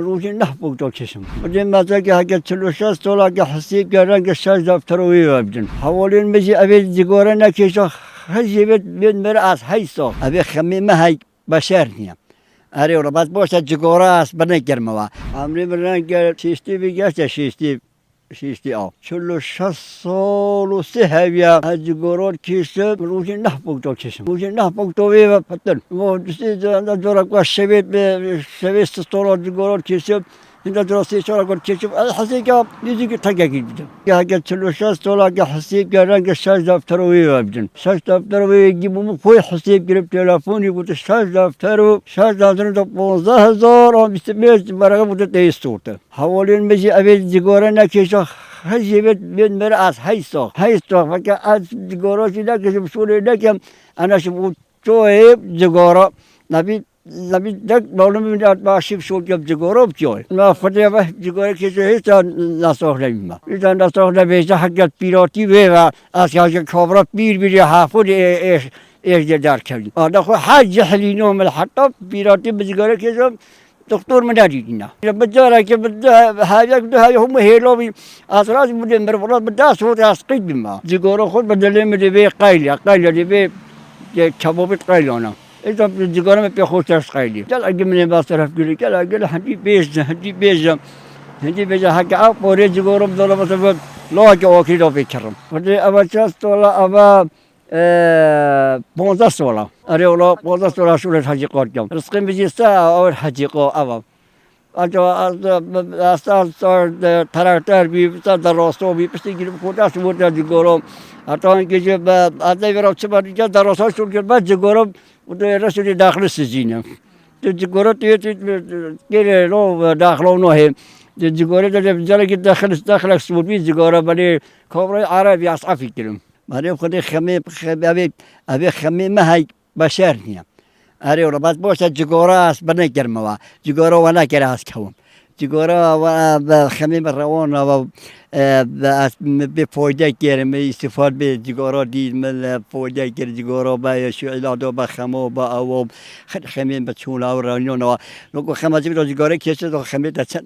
روزی نه بگذار کشم. بدین مثلا که اگه 46 سال که حسیب کردن که 6 دفتر رو بیابدن. حوالین میشه ابی جگاره نکشه. هزیبت بین مر از 8 سال. ابی خمیم هی بشر نیم. اره ولی بعد باشه جگاره است بنگرم و امری برن که شیستی بیگشت شیستی آب. 46 سال و 3 هفته از جگرات کشته روزی نه بگذار کشم. روزی نه بگذار و پتن. و دوستی دارم که شویست سال جگرات کشته. این دراستی شارکت کشم. حسی که دیدی که تگی بیدم. اگه 46 سال که حسیب کردن که 6 دفتر رو بیابدن. 6 دفتر رو بیابیم کوی حسیب گرفت تلفنی بود 6 دفتر و 6 دفتر تا 15000 و 25 برای بود تیستورته. حوالین میشه ابی جگاره نکشه. هزیبت بین مر از 8 سال. 8 سال فکر از جگاراشی نکشم شوری نکم. انا شو توی جگاره نبی دک معلوم میاد باشیم شو که جگراب جای ما فدیه و جگره که هیچ نسخ نمی‌ما هیچ نسخ نمیشه حقیقت پیراتی و از که کابرات بیر حافظ ایش در کردی آن خو حج حلینو من حتی پیراتی بجگره که دکتر من ندیدیم. بجاره که بده های هم هیلوی اسراز بودن برای بده صورت اسقید ما جگره خود بدلی می‌دی قایلی به کبابت قایلانه. إذا الجيران بيخوش خیلی. جل اگه من باز طرف گلی جل اگه هندی بیش حقا پوری جیگورم داره مثلا لاک آخری رو بکرم. ولی اول 60 سال اول 15 سال. اره اولا 15 سال شروع حجی کردم. رزقم بیشتر اور حجی کو اول. از تراکتور بیشتر در راستو بیشتر گیرم خودش بود جیگورم. حتی اینکه جب از دیگر چه باری جد در راستو شروع کرد بعد جیگورم و رسولی داخل سجینم. جیگورم گیره رو داخل اونه. جیگوری در که داخل سوبی جیگورا ولی کامرای عربی اصافی کردم. برای خودی ابی خمیم هی بشر نیم. اره ولی بعد باشه جیگورا است بنگرم و جیگورا و نکره است کم. جیگورا و خمیم روان و به فایده گیرم استفاده به جیگورا دید مل فایده گیر جیگورا با شعلادو با خمو با آوام خمیم بچون آورانیون و لگو خمازی رو جیگوری کشید و خمیم دچن